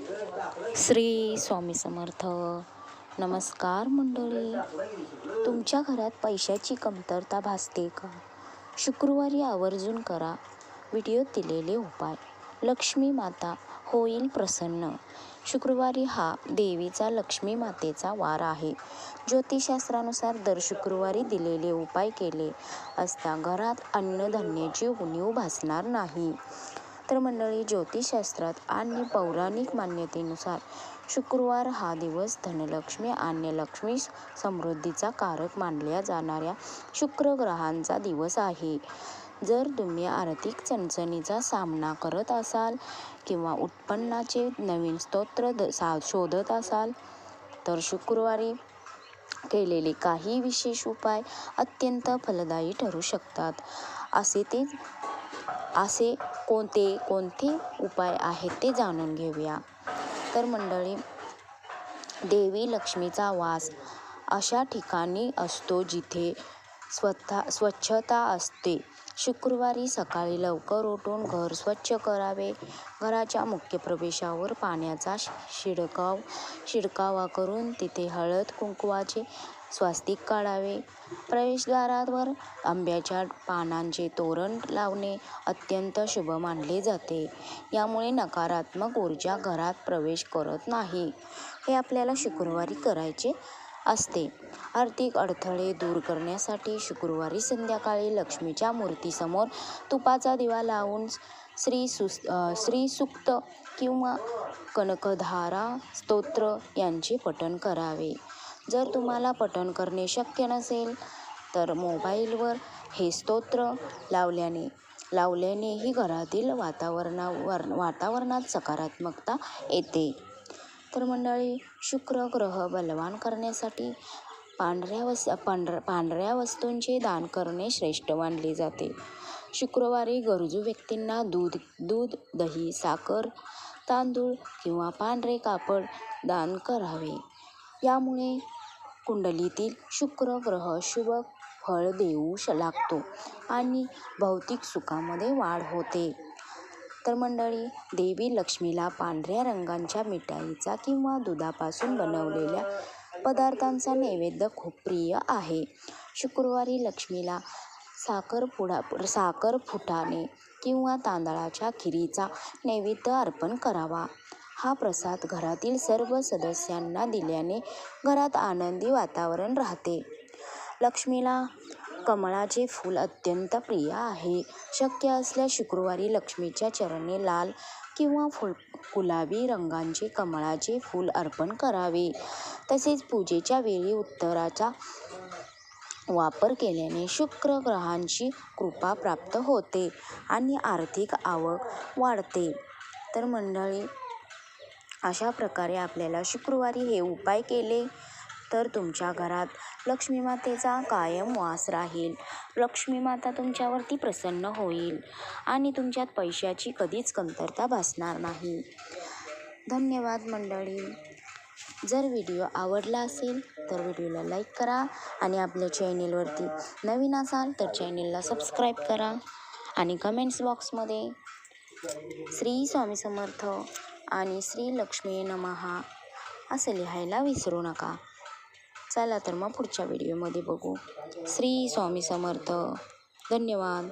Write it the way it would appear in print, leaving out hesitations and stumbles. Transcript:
श्री स्वामी समर्थ. नमस्कार मंडळी. तुमच्या घरात पैशाची कमतरता भासते का? शुक्रवारी आवर्जून करा व्हिडिओत दिलेले उपाय. लक्ष्मी माता होईल प्रसन्न. शुक्रवारी हा देवीचा लक्ष्मी मातेचा वार आहे. ज्योतिषशास्त्रानुसार दर शुक्रवारी दिलेले उपाय केले असता घरात अन्नधान्याची उणीव भासणार नाही. तर मंडळी, ज्योतिषशास्त्रात आणि पौराणिक मान्यतेनुसार शुक्रवार हा दिवस धनलक्ष्मी आणि लक्ष्मी समृद्धीचा कारक मानल्या जाणाऱ्या शुक्र ग्रहांचा दिवस आहे. जर तुम्ही आर्थिक चणचणीचा सामना करत असाल किंवा उत्पन्नाचे नवीन स्रोत शोधत असाल तर शुक्रवारी केलेले काही विशेष उपाय अत्यंत फलदायी ठरू शकतात. असे कोणते उपाय आहेत ते जाणून घेऊया. तर मंडळी, देवी लक्ष्मीचा वास अशा ठिकाणी असतो जिथे स्वच्छता असते. शुक्रवारी सकाळी लवकर उठून घर स्वच्छ करावे. घराच्या मुख्य प्रवेशावर पाण्याचा शिडकावा करून तिथे हळद कुंकवाचे स्वास्तिक काढावे. प्रवेशद्वारावर आंब्याच्या पानांचे तोरण लावणे अत्यंत शुभ मानले जाते. यामुळे नकारात्मक ऊर्जा घरात प्रवेश करत नाही. हे आपल्याला शुक्रवारी करायचे असते. आर्थिक अडथळे दूर करण्यासाठी शुक्रवारी संध्याकाळी लक्ष्मीच्या मूर्तीसमोर तुपाचा दिवा लावून श्री सूक्त किंवा कनकधारा स्तोत्र यांचे पठण करावे. जर तुम्हाला पठण करणे शक्य नसेल तर मोबाईलवर हे स्तोत्र लावल्यानेही घरातील वातावरणात सकारात्मकता येते. तर मंडळी, शुक्र ग्रह बलवान करण्यासाठी पांढऱ्या वस्तूंचे दान करणे श्रेष्ठ मानले जाते. शुक्रवारी गरजू व्यक्तींना दूध, दही, साखर, तांदूळ किंवा पांढरे कापड दान करावे. यामुळे कुंडलीतील शुक्र ग्रह शुभ फळ देऊ लागतो आणि भौतिक सुखामध्ये वाढ होते. तर मंडळी, देवी लक्ष्मीला पांढऱ्या रंगाच्या मिठाईचा किंवा दुधापासून बनवलेल्या पदार्थांचा नैवेद्य खूप प्रिय आहे. शुक्रवारी लक्ष्मीला साखर फुटाणे किंवा तांदळाच्या खिरीचा नैवेद्य अर्पण करावा. हा प्रसाद घरातील सर्व सदस्यांना दिल्याने घरात आनंदी वातावरण राहते. लक्ष्मीला कमळाचे फूल अत्यंत प्रिय आहे. शक्य असल्यास शुक्रवारी लक्ष्मीच्या चरणी लाल किंवा गुलाबी रंगाचे कमळाचे फूल अर्पण करावे. तसेच पूजेच्या वेळी उत्तराचा वापर केल्याने शुक्र ग्रहांची कृपा प्राप्त होते आणि आर्थिक आवक वाढते. तर मंडळी, अशा प्रकारे आपल्याला शुक्रवारी हे उपाय केले तर तुमच्या घरात लक्ष्मी मातेचा कायम वास राहील. लक्ष्मी माता तुमच्यावरती प्रसन्न होईल आणि तुमच्यात पैशाची कधीच कमतरता भासणार नाही. धन्यवाद मंडळी. जर व्हिडिओ आवडला असेल तर व्हिडिओला लाईक करा आणि आपल्या चॅनेलवरती नवीन असाल तर चॅनेलला सबस्क्राईब करा आणि कमेंट्स बॉक्समध्ये श्री स्वामी समर्थ आणि श्री लक्ष्मी नमः असं लिहायला विसरू नका. चला तर मग पुढच्या व्हिडिओमध्ये बघू. श्री स्वामी समर्थ. धन्यवाद.